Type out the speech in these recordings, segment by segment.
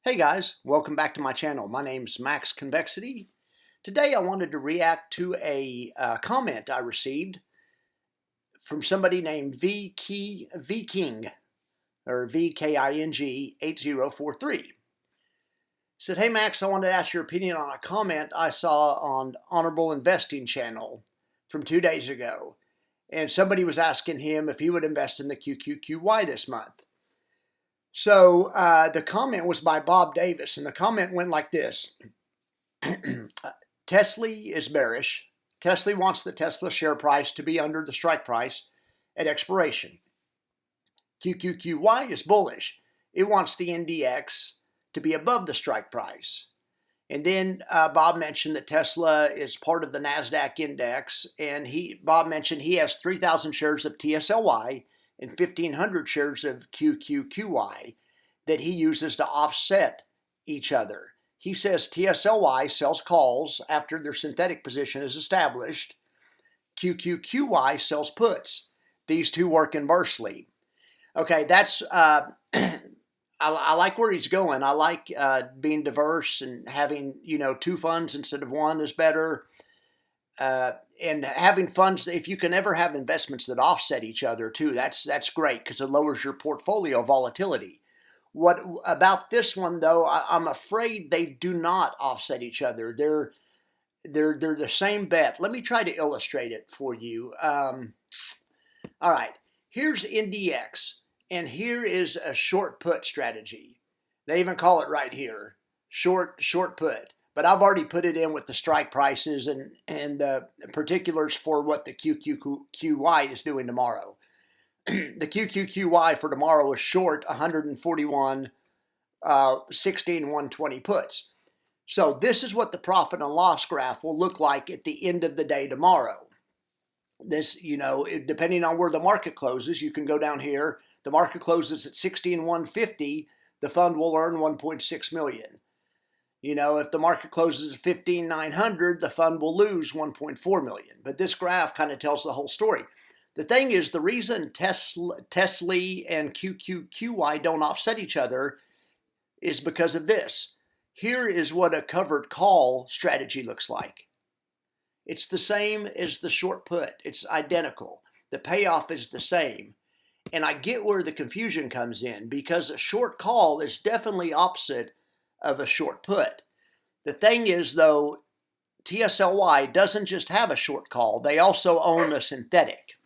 Hey guys, welcome back to my channel. My name's Max Convexity. Today I wanted to react to a comment I received from somebody named Vking or VKING 8043. Said, hey Max, I wanted to ask your opinion on a comment I saw on Honorable Investing channel from 2 days ago. And somebody was asking him if he would invest in the QQQY this month. So the comment was by Bob Davis, and the comment went like this. TSLY is bearish. TSLY wants the Tesla share price to be under the strike price at expiration. QQQY is bullish. It wants the NDX to be above the strike price. And then Bob mentioned that Tesla is part of the NASDAQ index, and Bob mentioned he has 3,000 shares of TSLY and 1,500 shares of QQQY that he uses to offset each other. He says TSLY sells calls after their synthetic position is established. QQQY sells puts. These two work inversely. Okay, that's I like where he's going. I like being diverse and having, two funds instead of one is better. And having funds, if you can ever have investments that offset each other too, that's great because it lowers your portfolio volatility. What about this one though? I'm afraid they do not offset each other. They're the same bet. Let me try to illustrate it for you. All right, here's NDX, and here is a short put strategy. They even call it right here, short put. But I've already put it in with the strike prices and particulars for what the QQQY is doing tomorrow. The QQQY for tomorrow is short 141, 16, 120 puts. So this is what the profit and loss graph will look like at the end of the day tomorrow. This, depending on where the market closes, you can go down here. The market closes at 16,150. The fund will earn 1.6 million. If the market closes at 15,900, the fund will lose 1.4 million. But this graph kind of tells the whole story. The thing is, the reason TSLY and QQQY don't offset each other is because of this. Here is what a covered call strategy looks like. It's the same as the short put. It's identical. The payoff is the same. And I get where the confusion comes in because a short call is definitely opposite of a short put. The thing is, though, TSLY doesn't just have a short call. They also own a synthetic.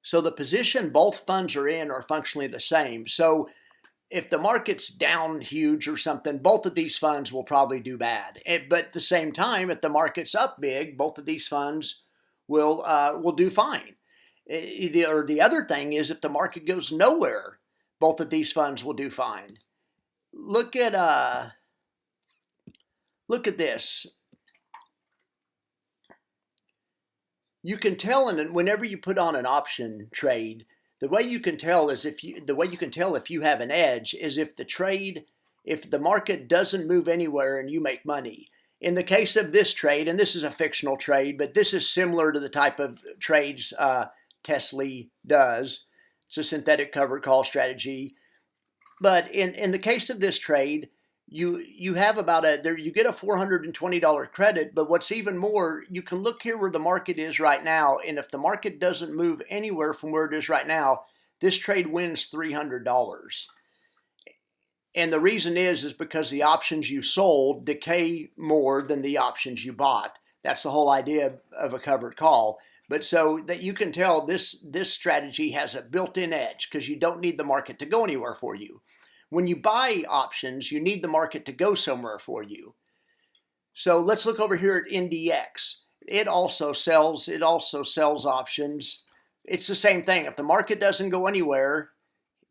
So the position both funds are in are functionally the same. So if the market's down huge or something, both of these funds will probably do bad. But at the same time, if the market's up big, both of these funds will do fine. Or the other thing is, if the market goes nowhere, both of these funds will do fine. Look at this. You can tell, and whenever you put on an option trade, the way you can tell if you have an edge is if the market doesn't move anywhere and you make money. In the case of this trade, and this is a fictional trade, but this is similar to the type of trades TSLY does. It's a synthetic covered call strategy. But in the case of this trade, you have you get a $420 credit, but what's even more, you can look here where the market is right now, and if the market doesn't move anywhere from where it is right now, this trade wins $300. And the reason is because the options you sold decay more than the options you bought. That's the whole idea of a covered call. But so that you can tell this strategy has a built-in edge because you don't need the market to go anywhere for you. When you buy options, you need the market to go somewhere for you. So let's look over here at NDX. It also sells options. It's the same thing. If the market doesn't go anywhere,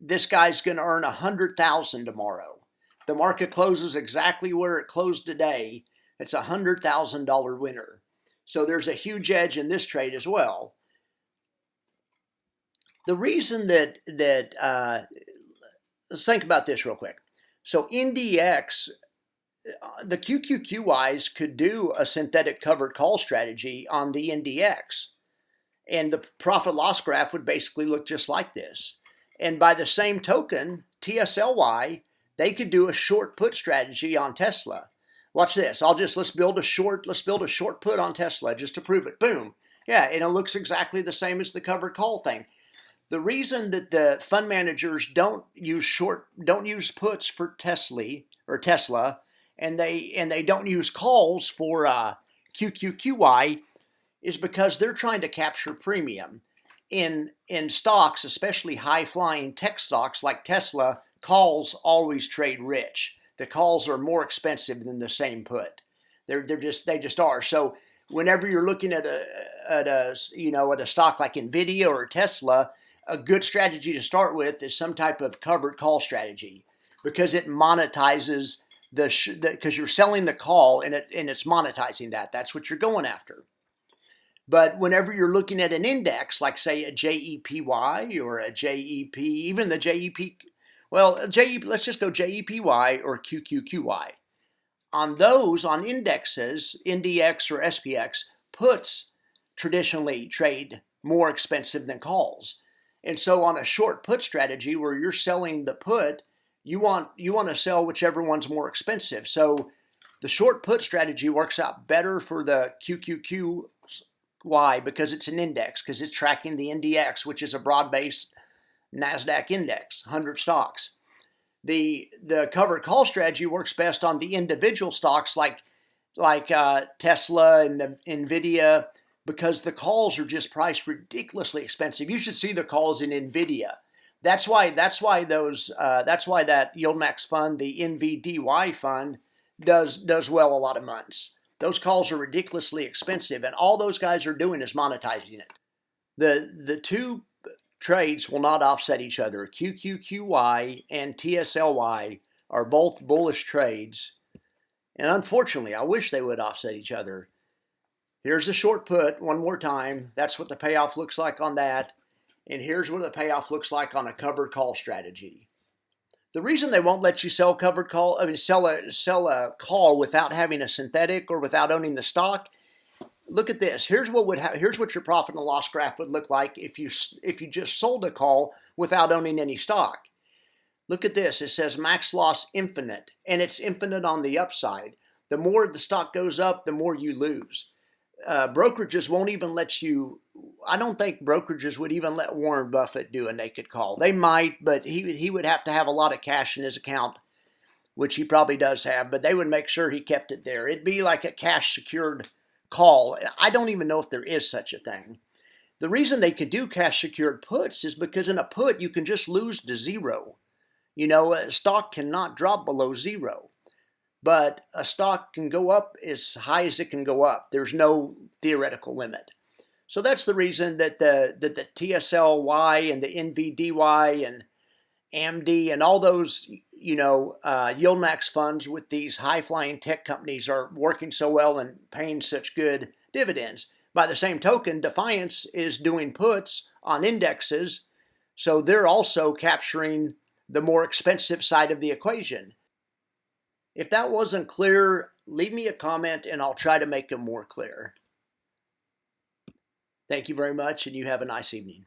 this guy's going to earn $100,000 tomorrow. The market closes exactly where it closed today. It's a $100,000 winner. So there's a huge edge in this trade as well. The reason that let's think about this real quick. So NDX, the QQQYs could do a synthetic covered call strategy on the NDX. And the profit loss graph would basically look just like this. And by the same token, TSLY they could do a short put strategy on Tesla. Watch this. Let's build a short put on Tesla just to prove it. Boom. Yeah, and it looks exactly the same as the covered call thing. The reason that the fund managers don't use puts for Tesla, and they don't use calls for QQQY is because they're trying to capture premium. In stocks, especially high-flying tech stocks like Tesla, calls always trade rich. The calls are more expensive than the same put. They just are. So whenever you're looking at a stock like Nvidia or Tesla, a good strategy to start with is some type of covered call strategy, because it monetizes because you're selling the call and it's monetizing that. That's what you're going after. But whenever you're looking at an index, like say a JEPY or a JEP, even the JEP, let's just go JEPY or QQQY. On indexes, NDX or SPX, puts traditionally trade more expensive than calls. And so on a short put strategy where you're selling the put, you want to sell whichever one's more expensive. So the short put strategy works out better for the QQQ. Why? Because it's an index, because it's tracking the NDX, which is a broad-based NASDAQ index, 100 stocks. The covered call strategy works best on the individual stocks like Tesla and Nvidia, because the calls are just priced ridiculously expensive. You should see the calls in Nvidia. That's why that YieldMax fund, the NVDY fund, does well a lot of months. Those calls are ridiculously expensive, and all those guys are doing is monetizing it. The two trades will not offset each other. QQQY and TSLY are both bullish trades, and unfortunately, I wish they would offset each other. Here's the short put one more time. That's what the payoff looks like on that, and here's what the payoff looks like on a covered call strategy. The reason they won't let you sell sell a call without having a synthetic or without owning the stock. Look at this. Here's what your profit and loss graph would look like if you just sold a call without owning any stock. Look at this. It says max loss infinite, and it's infinite on the upside. The more the stock goes up, the more you lose. Brokerages won't even let you. I don't think brokerages would even let Warren Buffett do a naked call. They might, but he would have to have a lot of cash in his account, which he probably does have, but they would make sure he kept it there. It'd be like a cash secured call. I don't even know if there is such a thing. The reason they could do cash secured puts is because in a put you can just lose to zero. A stock cannot drop below zero. But a stock can go up as high as it can go up. There's no theoretical limit. So that's the reason that the TSLY and the NVDY and AMD and all those YieldMax funds with these high-flying tech companies are working so well and paying such good dividends. By the same token, Defiance is doing puts on indexes, so they're also capturing the more expensive side of the equation. If that wasn't clear, leave me a comment and I'll try to make it more clear. Thank you very much, and you have a nice evening.